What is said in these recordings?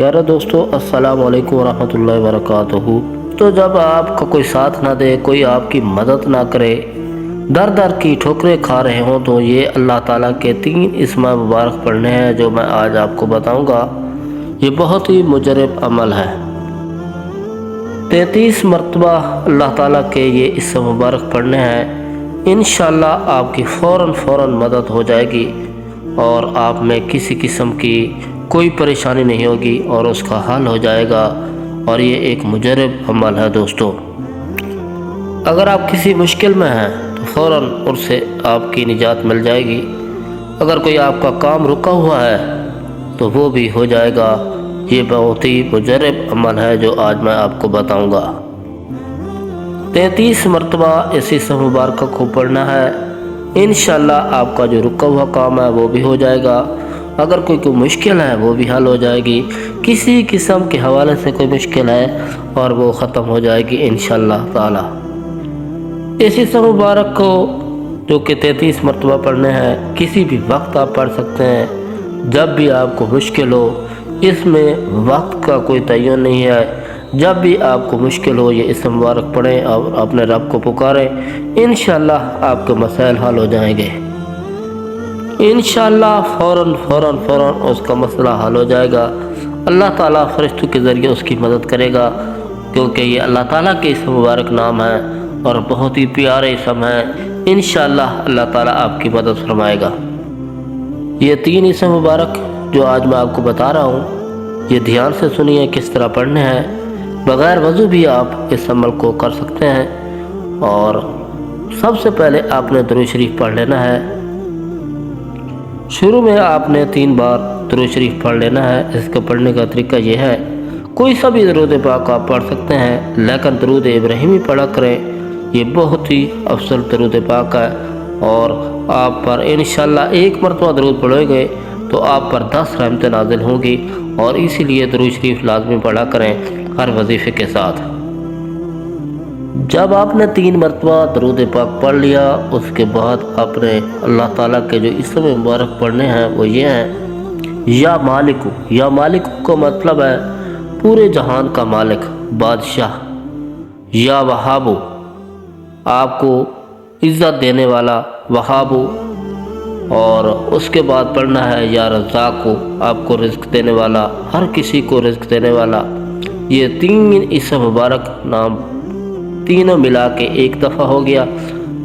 پیارے دوستو السلام علیکم ورحمۃ اللہ وبرکاتہ۔ تو جب آپ کا کوئی ساتھ نہ دے، کوئی آپ کی مدد نہ کرے، در در کی ٹھوکریں کھا رہے ہوں، تو یہ اللہ تعالیٰ کے 3 اسم مبارک پڑھنے ہیں جو میں آج آپ کو بتاؤں گا۔ یہ بہت ہی مجرب عمل ہے۔ 33 مرتبہ اللہ تعالیٰ کے یہ اسم مبارک پڑھنے ہیں۔ انشاءاللہ آپ کی فوراً مدد ہو جائے گی اور آپ میں کسی قسم کی کوئی پریشانی نہیں ہوگی اور اس کا حل ہو جائے گا، اور یہ ایک مجرب عمل ہے دوستو۔ اگر آپ کسی مشکل میں ہیں تو فوراً اس سے آپ کی نجات مل جائے گی۔ اگر کوئی آپ کا کام رکا ہوا ہے تو وہ بھی ہو جائے گا۔ یہ بہت ہی مجرب عمل ہے جو آج میں آپ کو بتاؤں گا۔ 33 مرتبہ اس اسم مبارک کو پڑھنا ہے۔ انشاءاللہ آپ کا جو رکا ہوا کام ہے وہ بھی ہو جائے گا۔ اگر کوئی مشکل ہے وہ بھی حل ہو جائے گی۔ کسی قسم کے حوالے سے کوئی مشکل ہے اور وہ ختم ہو جائے گی انشاءاللہ تعالی۔ اس اسم مبارک کو جو کہ 33 مرتبہ پڑھنے ہیں، کسی بھی وقت آپ پڑھ سکتے ہیں، جب بھی آپ کو مشکل ہو۔ اس میں وقت کا کوئی تعین نہیں ہے۔ جب بھی آپ کو مشکل ہو یہ اسم مبارک پڑھیں اور اپنے رب کو پکاریں، انشاءاللہ آپ کے مسائل حل ہو جائیں گے۔ انشاءاللہ فوراً اس کا مسئلہ حل ہو جائے گا۔ اللہ تعالیٰ فرشتوں کے ذریعے اس کی مدد کرے گا، کیونکہ یہ اللہ تعالیٰ کے اسم مبارک نام ہے اور بہت ہی پیارے اسم ہے۔ انشاءاللہ اللہ تعالیٰ آپ کی مدد فرمائے گا۔ یہ 3 اسم مبارک جو آج میں آپ کو بتا رہا ہوں، یہ دھیان سے سنیے کس طرح پڑھنے ہیں۔ بغیر وضو بھی آپ اس عمل کو کر سکتے ہیں، اور سب سے پہلے آپ نے درود شریف پڑھ لینا ہے۔ شروع میں آپ نے 3 بار درود شریف پڑھ لینا ہے۔ اس کے پڑھنے کا طریقہ یہ ہے، کوئی سا بھی درود پاک آپ پڑھ سکتے ہیں، لیکن درود ابراہیمی پڑھا کریں۔ یہ بہت ہی افضل درود پاک ہے، اور آپ پر انشاءاللہ 1 مرتبہ درود پڑھیں گے تو آپ پر 10 رحمتیں نازل ہوں گی، اور اسی لیے درود شریف لازمی پڑھا کریں ہر وظیفے کے ساتھ۔ جب آپ نے 3 مرتبہ درود پاک پڑھ لیا، اس کے بعد آپ نے اللہ تعالیٰ کے جو اسم مبارک پڑھنے ہیں وہ یہ ہیں: یا مالک۔ یا مالک کا مطلب ہے پورے جہان کا مالک، بادشاہ۔ یا وہاب، آپ کو عزت دینے والا، وہاب۔ اور اس کے بعد پڑھنا ہے یا رزاق، آپ کو رزق دینے والا، ہر کسی کو رزق دینے والا۔ یہ 3 اسم مبارک نام تینوں ملا کے ایک دفعہ ہو گیا۔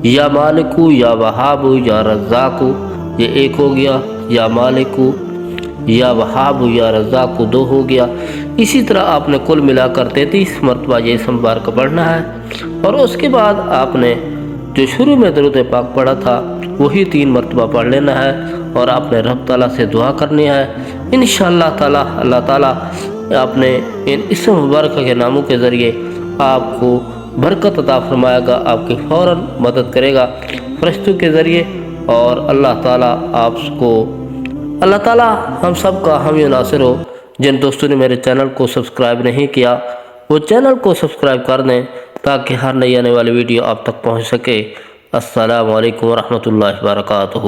یا مالک، یا وہاب، یا رزاق، یہ ایک ہو گیا۔ یا مالک، یا وہاب، یا رزاق 2 ہو گیا۔ اسی طرح آپ نے کل ملا کر 33 مرتبہ یہ اسم مبارک پڑھنا ہے، اور اس کے بعد آپ نے جو شروع میں درود پاک پڑھا تھا وہی 3 مرتبہ پڑھ لینا ہے، اور آپ نے رب تعالیٰ سے دعا کرنی ہے۔ انشاءاللہ تعالیٰ اللہ تعالیٰ آپ نے ان اسم مبارک کے ناموں کے ذریعے آپ کو برکت عطا فرمائے گا، آپ کی فوراً مدد کرے گا فرشتوں کے ذریعے، اور اللہ تعالیٰ اللہ تعالیٰ ہم سب کا حامی و ناصر ہو۔ جن دوستوں نے میرے چینل کو سبسکرائب نہیں کیا وہ چینل کو سبسکرائب کر دیں تاکہ ہر نئی آنے والی ویڈیو آپ تک پہنچ سکے۔ السلام علیکم ورحمۃ اللہ وبرکاتہ۔